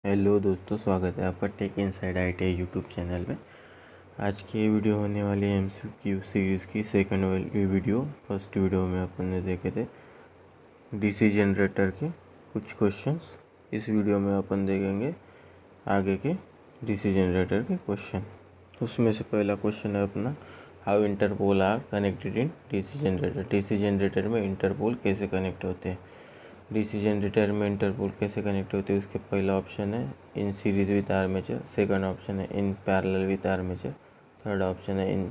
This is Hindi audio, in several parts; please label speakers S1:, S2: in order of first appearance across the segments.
S1: हेलो दोस्तों, स्वागत है आपका tech inside ITI YouTube channel में। आज की ये वीडियो होने वाली है MCQ सीरीज़ की सेकंड वाली वीडियो। फर्स्ट वीडियो में अपन ने देखे थे डीसी जनरेटर के कुछ क्वेश्चंस। इस वीडियो में अपन देखेंगे आगे के डीसी जनरेटर के क्वेश्चन। उसमें से पहला क्वेश्चन है अपना, how interpole are connected in DC generator. DC generator में इंटरपोल कैसे कनेक्ट होते हैं। डीसी जनरेटर में इंटरपोल कैसे कनेक्ट होते हैं, उसके पहला ऑप्शन है in series with armature, second option है in parallel with armature, third option है in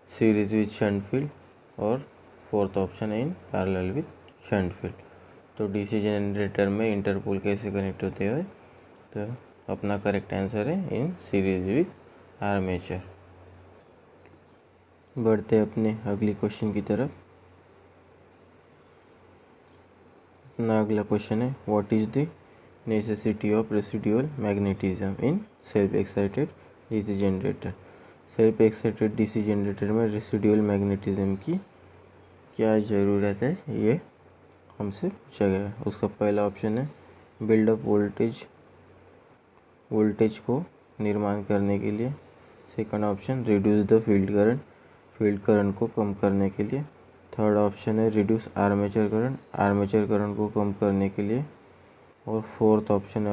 S1: series with shunt field और फोर्थ ऑप्शन है in parallel with shunt field. तो डीसी जनरेटर में इंटरपोल कैसे कनेक्ट होते हैं, तो अपना करेक्ट आंसर है इन सीरीज विथ आर्मेचर। बढ़ते अपने अगली क्वेश्चन की तरफ। अपना अगला क्वेश्चन है, what is the necessity of residual magnetism in self excited DC generator. Self excited DC generator में रेसिडुअल मैग्नेटिज्म की क्या ज़रूरत है, ये हमसे पूछा गया है। उसका पहला ऑप्शन है बिल्डअप वोल्टेज को निर्माण करने के लिए, second option reduce the field current को कम करने के लिए, थर्ड ऑप्शन है रिड्यूस आर्मेचर करंट को कम करने के लिए, और फोर्थ ऑप्शन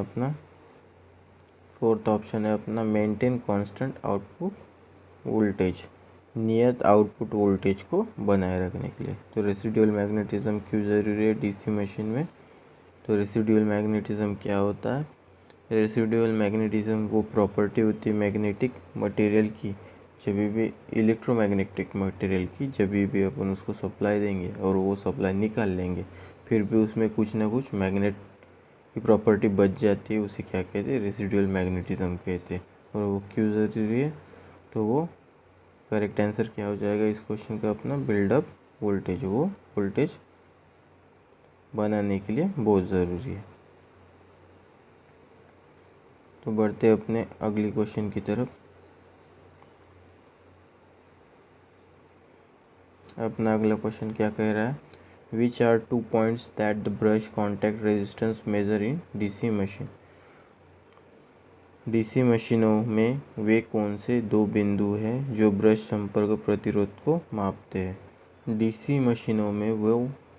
S1: है अपना मेंटेन कांस्टेंट आउटपुट वोल्टेज, नियत आउटपुट वोल्टेज को बनाए रखने के लिए। तो रेसिडुअल मैग्नेटिज्म क्यों ज़रूरी है डीसी मशीन में। तो रेसिडुअल मैग्नेटिज्म क्या होता है। रेसिडुअल मैग्नेटिज्म वो प्रॉपर्टी होती है मैग्नेटिक मटेरियल की, जब भी इलेक्ट्रोमैग्नेटिक मटेरियल की, जब भी अपन उसको सप्लाई देंगे और वो सप्लाई निकाल लेंगे, फिर भी उसमें कुछ ना कुछ मैग्नेट की प्रॉपर्टी बच जाती है, उसे क्या कहते हैं, रेसिडुअल मैग्नेटिज्म कहते हैं। और वो क्यों ज़रूरी है, तो वो करेक्ट आंसर क्या हो जाएगा इस क्वेश्चन का अपना बिल्डअप वोल्टेज, वो वोल्टेज बनाने के लिए बहुत ज़रूरी है। तो बढ़ते अपने अगली क्वेश्चन की तरफ। अपना अगला क्वेश्चन क्या कह रहा है, which are 2 points that the brush contact resistance measure in DC machine. DC मशीनों में वे कौन से दो बिंदु हैं जो ब्रश संपर्क प्रतिरोध को मापते हैं। डीसी मशीनों में वो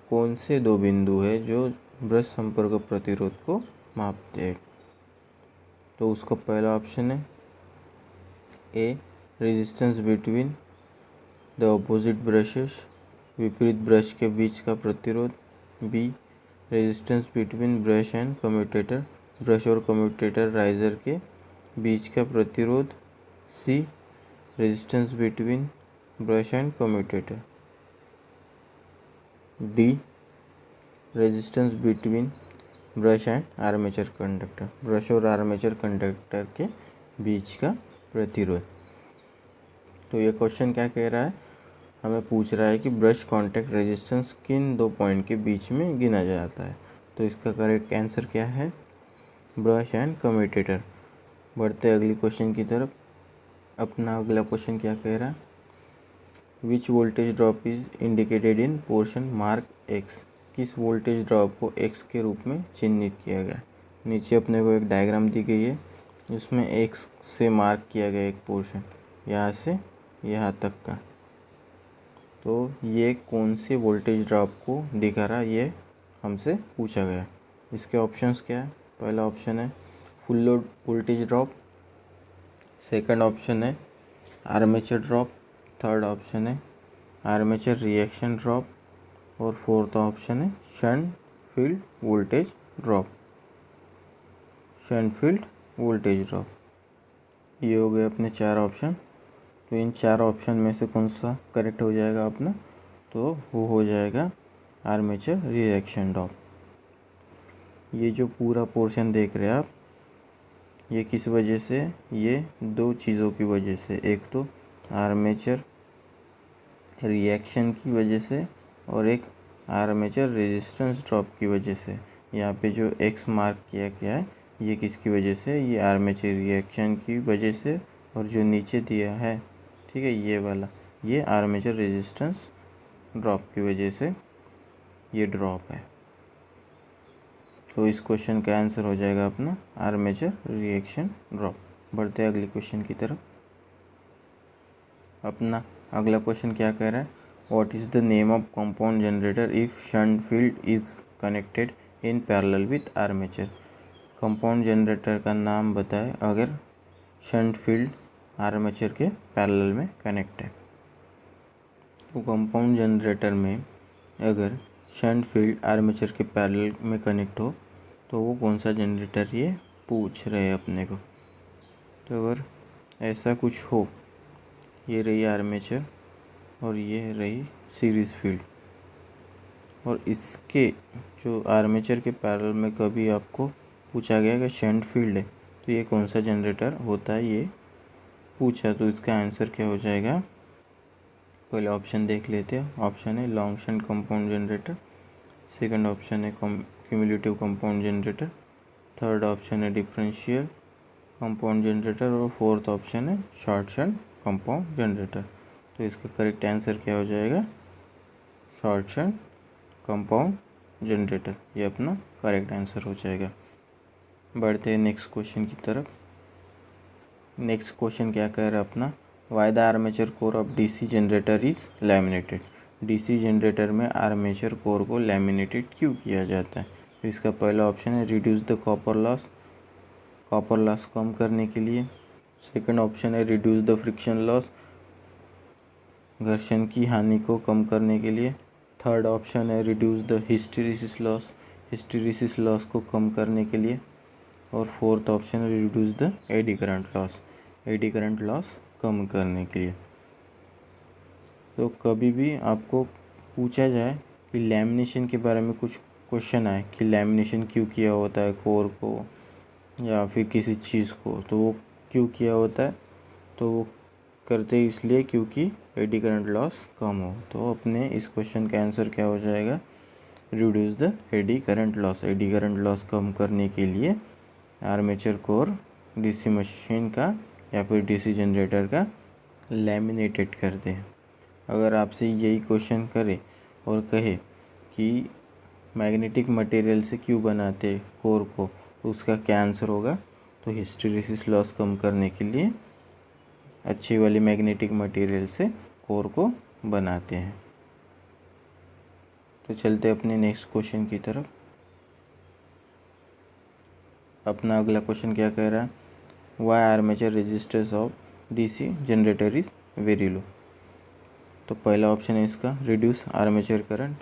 S1: कौन से दो बिंदु हैं जो ब्रश संपर्क प्रतिरोध को मापते हैं। तो उसका पहला ऑप्शन है A resistance between the opposite brushes, विपरीत ब्रश के बीच का प्रतिरोध, B resistance between brush and commutator, brush और कम्यूटेटर राइजर के बीच का प्रतिरोध, C resistance between brush and commutator, D resistance between brush and armature conductor, brush और आर्मेचर कंडक्टर के बीच का प्रतिरोध। तो ये क्वेश्चन क्या कह रहा है, हमें पूछ रहा है कि ब्रश कांटेक्ट रेजिस्टेंस किन दो पॉइंट के बीच में गिना जाता है। तो इसका करेक्ट आंसर क्या है, ब्रश एंड कम्यूटेटर। बढ़ते अगली क्वेश्चन की तरफ। अपना अगला क्वेश्चन क्या कह रहा है, which voltage drop is indicated in portion mark X. किस वोल्टेज ड्रॉप को एक्स के रूप में चिन्हित किया गया। नीचे अपने को एक डायग्राम दी गई है, उसमें एक्स से मार्क किया गया एक पोर्शन, यहाँ से यहाँ तक का। तो ये कौन से वोल्टेज ड्रॉप को दिखा रहा, ये हमसे पूछा गया। इसके ऑप्शंस क्या है, पहला ऑप्शन है full load voltage drop, second option है आर्मेचर ड्रॉप, थर्ड ऑप्शन है आर्मेचर रिएक्शन ड्रॉप, और फोर्थ ऑप्शन है shunt field voltage drop. Shunt field voltage drop, ये हो गए अपने चार ऑप्शन। तो इन चार ऑप्शन में से कौन सा करेक्ट हो जाएगा अपना, तो वो हो जाएगा आर्मेचर रिएक्शन ड्रॉप। ये जो पूरा पोर्शन देख रहे हैं आप, ये किस वजह से, ये दो चीज़ों की वजह से, एक तो आर्मेचर रिएक्शन की वजह से और एक आर्मेचर रेजिस्टेंस ड्रॉप की वजह से। यहाँ पे जो एक्स मार्क किया गया है, ये किसकी वजह से, ये आर्मेचर रिएक्शन की वजह से, और जो नीचे दिया है, ठीक है, ये वाला, ये आर्मेचर रेजिस्टेंस ड्रॉप की वजह से ये ड्रॉप है। तो इस क्वेश्चन का आंसर हो जाएगा अपना आर्मेचर रिएक्शन ड्रॉप। बढ़ते हैं अगले क्वेश्चन की तरफ। अपना अगला क्वेश्चन क्या कह रहा है, what is the name of compound generator if shunt field is connected in parallel with armature. Compound generator का नाम बताए अगर शंट फील्ड आर्मेचर के पैरेलल में कनेक्ट है। तो कंपाउंड जनरेटर में अगर शंट फील्ड आर्मेचर के पैरेलल में कनेक्ट हो तो वो कौन सा जनरेटर ये पूछ रहे हैं अपने को। तो अगर ऐसा कुछ हो, ये रही आर्मेचर और ये रही सीरीज़ फील्ड, और इसके जो आर्मेचर के पैरेलल में कभी आपको पूछा गया कि शंट फील्ड है तो ये कौन सा जनरेटर होता है ये पूछा, तो इसका आंसर क्या हो जाएगा। पहले ऑप्शन देख लेते हैं। ऑप्शन है long shunt compound generator, second option है cumulative compound generator, third option है डिफरेंशियल कंपाउंड जनरेटर और फोर्थ ऑप्शन है शॉर्ट शंट कंपाउंड जनरेटर। तो इसका करेक्ट आंसर क्या हो जाएगा, शॉर्ट शंट कंपाउंड जनरेटर, ये अपना करेक्ट आंसर हो जाएगा। बढ़ते हैं नेक्स्ट क्वेश्चन की तरफ। नेक्स्ट क्वेश्चन क्या कह रहा है अपना, why the armature core of DC generator is laminated. DC generator में आर्मेचर कोर को लैमिनेटेड क्यों किया जाता है। तो इसका पहला ऑप्शन है reduce the copper loss, copper loss कम करने के लिए। सेकंड ऑप्शन है रिड्यूस द फ्रिक्शन लॉस, घर्षण की हानि को कम करने के लिए। थर्ड ऑप्शन है reduce the hysteresis loss, hysteresis loss को कम करने के लिए। और फोर्थ ऑप्शन है reduce the eddy current loss, eddy current loss कम करने के लिए। तो कभी भी आपको पूछा जाए कि लैमिनेशन के बारे में कुछ क्वेश्चन आए कि लैमिनेशन क्यों किया होता है कोर को या फिर किसी चीज़ को, तो वो क्यों किया होता है, तो वो करते इसलिए क्योंकि एडी करंट लॉस कम हो। तो अपने इस क्वेश्चन का आंसर क्या हो जाएगा, reduce the eddy current loss. Eddy current loss कम करने के लिए आर्मेचर कोर डीसी मशीन का या फिर डीसी जनरेटर का लैमिनेटेड करते हैं। अगर आपसे यही क्वेश्चन करे और कहे कि मैग्नेटिक मटेरियल से क्यों बनाते कोर को, तो उसका क्या आंसर होगा, तो हिस्टेरिसिस लॉस कम करने के लिए अच्छी वाली मैग्नेटिक मटेरियल से कोर को बनाते हैं। तो चलते अपने नेक्स्ट क्वेश्चन की तरफ। अपना अगला क्वेश्चन क्या कह रहा है, why armature resistance of DC generator is very low. तो पहला ऑप्शन है इसका reduce armature current,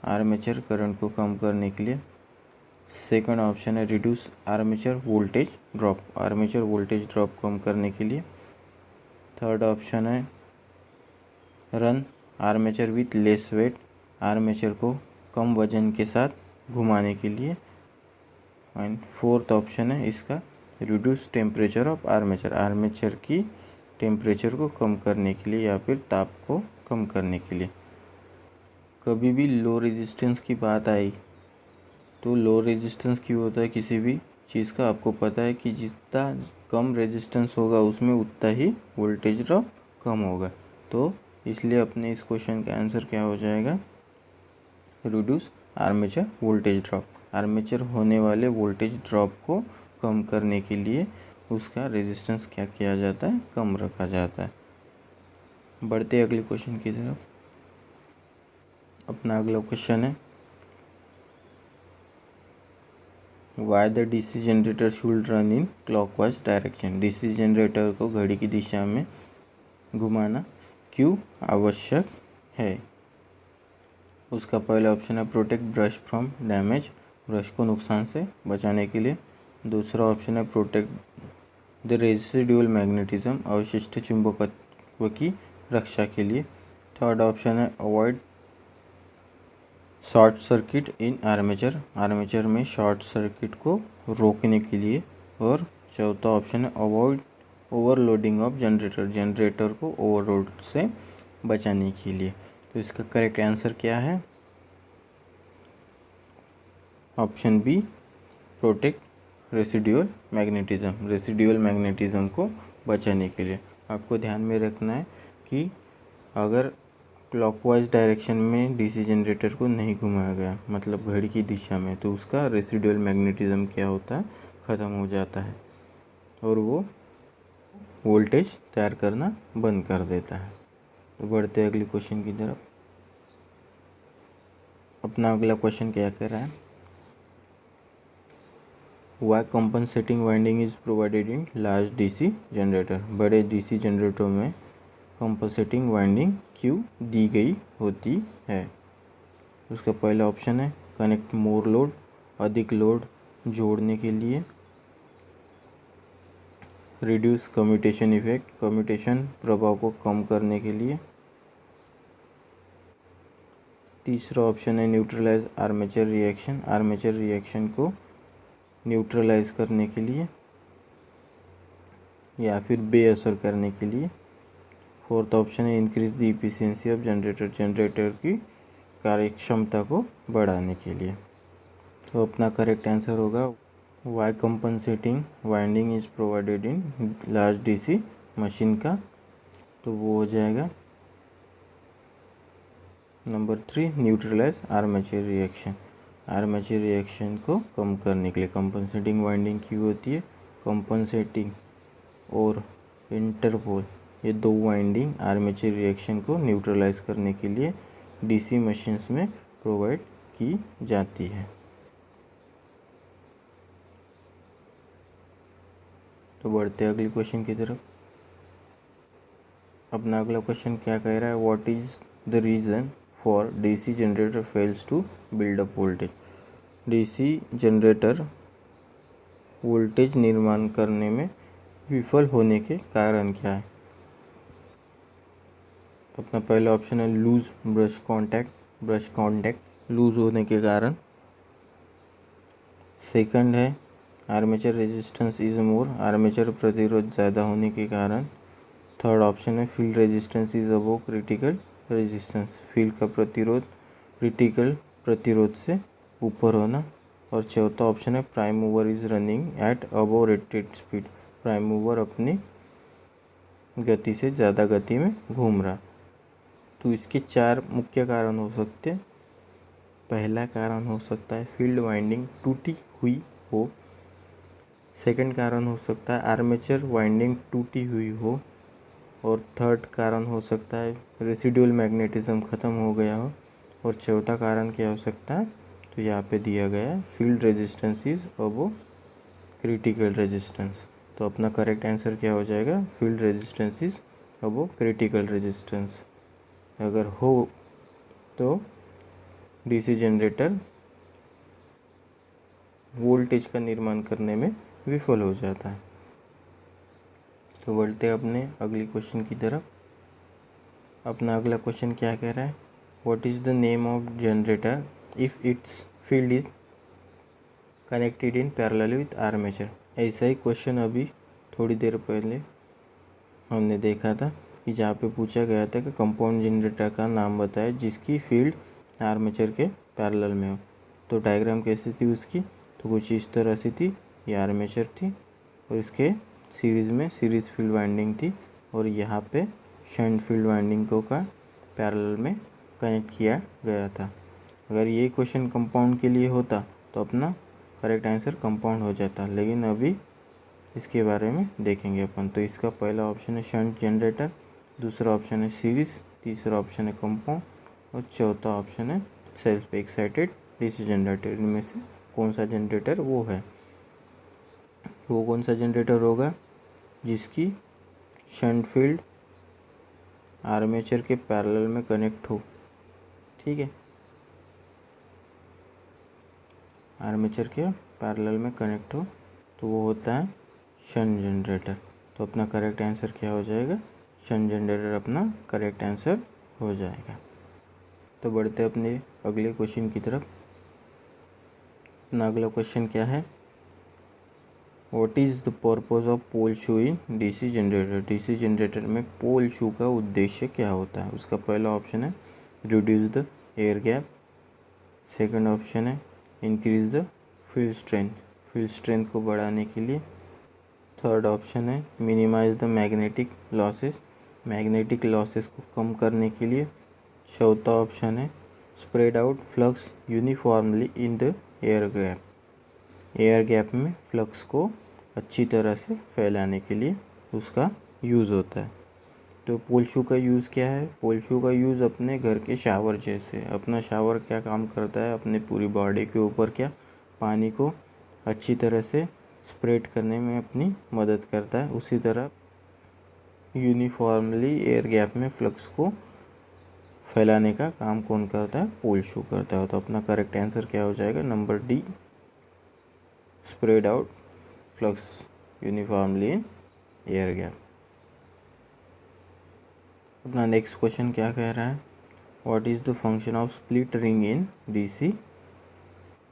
S1: armature current को कम करने के लिए। सेकंड ऑप्शन है reduce armature voltage drop, armature voltage drop कम करने के लिए। थर्ड ऑप्शन है run armature with less weight, armature को कम वजन के साथ घुमाने के लिए। एंड फोर्थ ऑप्शन है इसका reduce temperature of armature, armature की टेम्परेचर को कम करने के लिए या फिर ताप को कम करने के लिए। कभी भी लो रेजिस्टेंस की बात आई तो लो रेजिस्टेंस क्यों होता है किसी भी चीज़ का, आपको पता है कि जितना कम रेजिस्टेंस होगा उसमें उतना ही वोल्टेज ड्रॉप कम होगा। तो इसलिए अपने इस क्वेश्चन का आंसर क्या हो जाएगा, reduce armature voltage drop, armature होने वाले वोल्टेज ड्रॉप को कम करने के लिए उसका रेजिस्टेंस क्या किया जाता है, कम रखा जाता है। बढ़ते अगले क्वेश्चन की तरफ। अपना अगला क्वेश्चन है why the DC generator should run in clockwise direction. DC generator को घड़ी की दिशा में घुमाना क्यों आवश्यक है। उसका पहला ऑप्शन है protect brush from damage, brush को नुकसान से बचाने के लिए। दूसरा ऑप्शन है प्रोटेक्ट द रेसिडुअल मैग्नेटिज्म, अवशिष्ट चुंबकत्व की रक्षा के लिए। थर्ड ऑप्शन है avoid short circuit in armature, armature में शॉर्ट सर्किट को रोकने के लिए। और चौथा ऑप्शन है avoid overloading of generator, generator को ओवरलोड से बचाने के लिए। तो इसका करेक्ट आंसर क्या है, option B protect residual magnetism, residual magnetism को बचाने के लिए। आपको ध्यान में रखना है कि अगर क्लॉकवाइज डायरेक्शन में डीसी जनरेटर को नहीं घुमाया गया, मतलब घड़ी की दिशा में, तो उसका रेसिडुअल मैग्नेटिज्म क्या होता है, ख़त्म हो जाता है और वो वोल्टेज तैयार करना बंद कर देता है। तो बढ़ते हैं अगली क्वेश्चन की तरफ। अपना अगला क्वेश्चन क्या कह रहा है, why compensating winding is provided in large DC generator. बड़े डीसी जनरेटरों में कंपनसेटिंग वाइंडिंग क्यों दी गई होती है। उसका पहला ऑप्शन है कनेक्ट मोर लोड, अधिक लोड जोड़ने के लिए, रिड्यूस कम्यूटेशन इफेक्ट, कम्यूटेशन प्रभाव को कम करने के लिए, तीसरा ऑप्शन है neutralize armature reaction, armature reaction को न्यूट्रलाइज करने के लिए या फिर बेअसर करने के लिए, फोर्थ ऑप्शन है increase the efficiency of generator, generator की कार्यक्षमता को बढ़ाने के लिए। तो अपना करेक्ट आंसर होगा why compensating winding is provided in large DC machine का, तो वो हो जाएगा number 3 neutralize armature reaction. Armature reaction को कम करने के लिए कंपनसेटिंग वाइंडिंग क्यों होती है, कंपनसेटिंग और इंटरपोल ये दो वाइंडिंग आर्मेचर रिएक्शन को न्यूट्रलाइज करने के लिए डीसी मशीन्स में प्रोवाइड की जाती है। तो बढ़ते अगले क्वेश्चन की तरफ। अपना अगला क्वेश्चन क्या कह रहा है, what is the reason for DC generator fails to build up voltage. DC generator voltage निर्माण करने में विफल होने के कारण क्या है। अपना पहला ऑप्शन है लूज ब्रश कांटेक्ट लूज होने के कारण, सेकंड है armature resistance is more, armature प्रतिरोध ज़्यादा होने के कारण, थर्ड ऑप्शन है field resistance is above critical resistance, field का प्रतिरोध क्रिटिकल प्रतिरोध से ऊपर होना, और चौथा ऑप्शन है prime mover is running at above rated speed, prime mover अपनी गति से ज़्यादा गति में घूम रहा। तो इसके 4 मुख्य कारण हो सकते हैं। पहला कारण हो सकता है फील्ड वाइंडिंग टूटी हुई हो, सेकंड कारण हो सकता है आर्मेचर वाइंडिंग टूटी हुई हो, और थर्ड कारण हो सकता है रेसिडुअल मैग्नेटिज्म ख़त्म हो गया हो, और चौथा कारण क्या हो सकता है, तो यहाँ पे दिया गया है field resistance is above critical resistance. तो अपना करेक्ट आंसर क्या हो जाएगा, field resistance is above critical resistance. अगर हो तो डीसी जनरेटर वोल्टेज का निर्माण करने में विफल हो जाता है। तो बढ़ते अपने अगली क्वेश्चन की तरफ। अपना अगला क्वेश्चन क्या कह रहा है, what is the name of generator if it's field is connected in parallel with armature. ऐसा ही क्वेश्चन अभी थोड़ी देर पहले हमने देखा था कि जहाँ पे पूछा गया था कि कंपाउंड जनरेटर का नाम बताए जिसकी फील्ड आर्मेचर के पैरेलल में हो। तो डायग्राम कैसी थी उसकी, तो कुछ इस तरह से थी, ये आर्मेचर थी और इसके सीरीज़ में सीरीज़ फील्ड वाइंडिंग थी, और यहाँ पे शंट फील्ड वाइंडिंग को का पैरेलल में कनेक्ट किया गया था। अगर ये क्वेश्चन कंपाउंड के लिए होता तो अपना करेक्ट आंसर कंपाउंड हो जाता, लेकिन अभी इसके बारे में देखेंगे अपन। तो इसका पहला ऑप्शन है शंट जनरेटर, दूसरा ऑप्शन है सीरीज़, तीसरा ऑप्शन है कंपाउंड, और चौथा ऑप्शन है सेल्फ एक्साइटेड डीसी जनरेटर। इनमें से कौन सा जनरेटर वो है, वो कौन सा जनरेटर होगा जिसकी शंट फील्ड आर्मेचर के पैरेलल में कनेक्ट हो। ठीक है, आर्मेचर के पैरेलल में कनेक्ट हो तो वो होता है शंट जनरेटर। तो अपना करेक्ट आंसर क्या हो जाएगा, शंट जनरेटर अपना करेक्ट आंसर हो जाएगा। तो बढ़ते अपने अगले क्वेश्चन की तरफ। अपना अगला क्वेश्चन क्या है, what is the purpose of pole shoe in DC generator. DC generator में पोल शू का उद्देश्य क्या होता है। उसका पहला ऑप्शन है reduce the air gap, second option है इंक्रीज द फील्ड स्ट्रेंथ को बढ़ाने के लिए, थर्ड ऑप्शन है मिनिमाइज द मैग्नेटिक लॉसेस को कम करने के लिए, चौथा ऑप्शन है spread out flux uniformly in the air gap. Air gap में फ्लक्स को अच्छी तरह से फैलाने के लिए उसका यूज़ होता है। तो पोल शू का यूज़ क्या है? पोल शू का यूज़ अपने घर के शावर जैसे, अपना शावर क्या काम करता है, अपने पूरी बॉडी के ऊपर क्या पानी को अच्छी तरह से स्प्रेड करने में अपनी मदद करता है। उसी तरह यूनिफॉर्मली एयर गैप में फ्लक्स को फैलाने का काम कौन करता है? पोल शू करता है। तो अपना करेक्ट आंसर क्या हो जाएगा? Number D, spread out flux uniformly in air gap. अपना नेक्स्ट क्वेश्चन क्या कह रहा है? What is the function of split ring in DC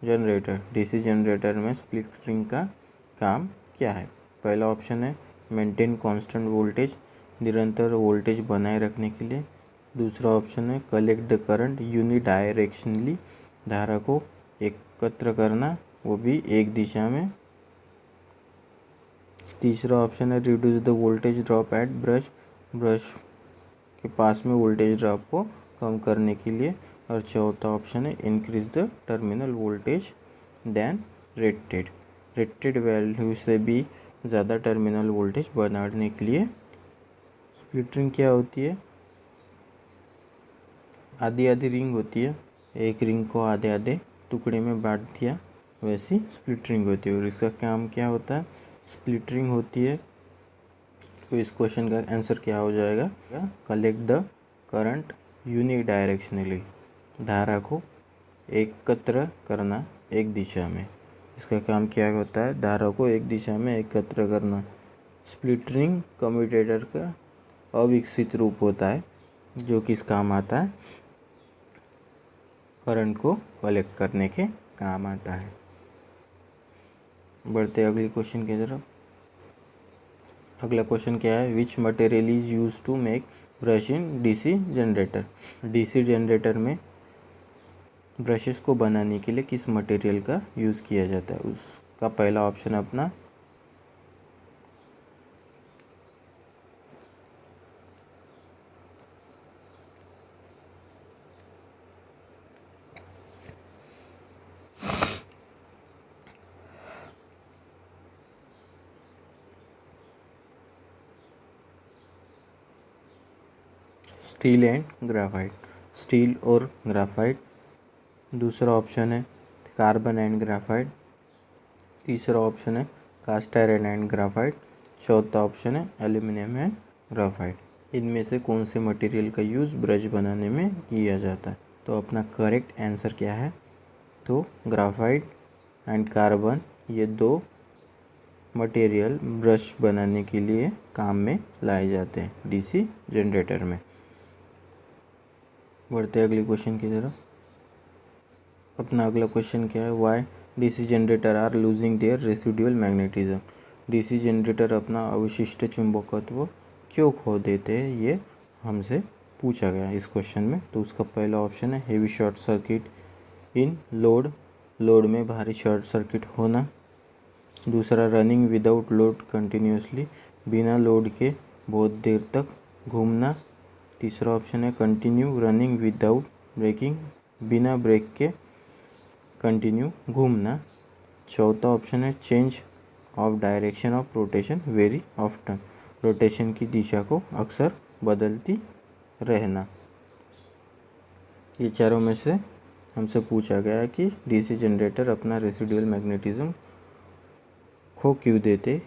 S1: generator. DC generator में स्प्लिट रिंग का काम क्या है? पहला ऑप्शन है मेंटेन कांस्टेंट वोल्टेज, निरंतर वोल्टेज बनाए रखने के लिए। दूसरा ऑप्शन है कलेक्ट द करंट यूनिडायरेक्शनली, धारा को एकत्र करना, वो भी एक दिशा में। तीसरा ऑप्शन है reduce the voltage drop eight brush, brush के पास में वोल्टेज ड्रॉप को कम करने के लिए। और चौथा ऑप्शन है increase the terminal voltage than rated, rated value से भी ज़्यादा टर्मिनल वोल्टेज बनाने के लिए। स्प्लिट रिंग क्या होती है? आधी आधी रिंग होती है, एक रिंग को आधे आधे टुकड़े में बांट दिया, वैसी स्प्लिट रिंग होती है। और इसका काम क्या होता है? स्प्लिट रिंग होती है। तो इस क्वेश्चन का आंसर क्या हो जाएगा? कलेक्ट द करंट यूनिडायरेक्शनली, धारा को एकत्र करना एक दिशा में। इसका काम क्या होता है? धारा को एक दिशा में एकत्र करना। स्प्लिट रिंग कम्यूटेटर का अविकसित रूप होता है जो किस काम आता है? करंट को कलेक्ट करने के काम आता है। बढ़ते अगले क्वेश्चन की तरफ। अगला क्वेश्चन क्या है? Which material is use to make brush in DC generator. DC generator में ब्रशेस को बनाने के लिए किस मटेरियल का यूज़ किया जाता है? उसका पहला ऑप्शन अपना स्टील एंड ग्राफाइट, स्टील और ग्राफाइट। दूसरा ऑप्शन है कार्बन एंड ग्राफाइट। तीसरा ऑप्शन है कास्ट आयरन एंड ग्राफाइट। चौथा ऑप्शन है एल्यूमिनियम एंड ग्राफाइट। इनमें से कौन से मटेरियल का यूज़ ब्रश बनाने में किया जाता है? तो अपना करेक्ट आंसर क्या है? तो ग्राफाइट एंड कार्बन, ये दो मटेरियल ब्रश बनाने के लिए काम में लाए जाते हैं डीसी जनरेटर में। बढ़ते अगले क्वेश्चन की तरफ। अपना अगला क्वेश्चन क्या है? Why DC generator are losing their residual magnetism. DC generator अपना अवशिष्ट चुंबकत्व क्यों खो देते हैं, ये हमसे पूछा गया इस क्वेश्चन में। तो उसका पहला ऑप्शन है heavy short circuit in load, load में भारी शॉर्ट सर्किट होना। दूसरा रनिंग विदाउट लोड कंटिन्यूसली, बिना लोड के बहुत देर तक घूमना। तीसरा ऑप्शन है कंटिन्यू रनिंग विदाउट ब्रेकिंग, बिना ब्रेक के कंटिन्यू घूमना। चौथा ऑप्शन है change of direction of rotation very often, rotation की दिशा को अक्सर बदलती रहना। ये चारों में से हमसे पूछा गया कि डीसी जनरेटर अपना रेसिडुअल मैग्नेटिज्म खो क्यों देते।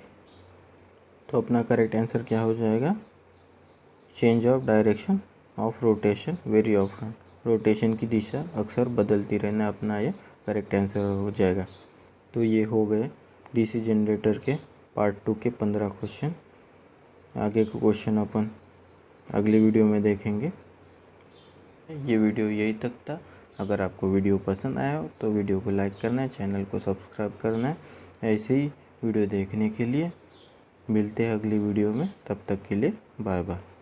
S1: तो अपना करेक्ट आंसर क्या हो जाएगा? Change of direction of rotation very often, rotation की दिशा अक्सर बदलती रहना, अपना ये करेक्ट आंसर हो जाएगा। तो ये हो गए डीसी जनरेटर के पार्ट 2 के 15 क्वेश्चन। आगे के क्वेश्चन अपन अगली वीडियो में देखेंगे। ये वीडियो यही तक था। अगर आपको वीडियो पसंद आया हो तो वीडियो को लाइक करना है, चैनल को सब्सक्राइब करना है। ऐसे ही वीडियो देखने के लिए मिलते हैं अगली वीडियो में। तब तक के लिए बाय बाय।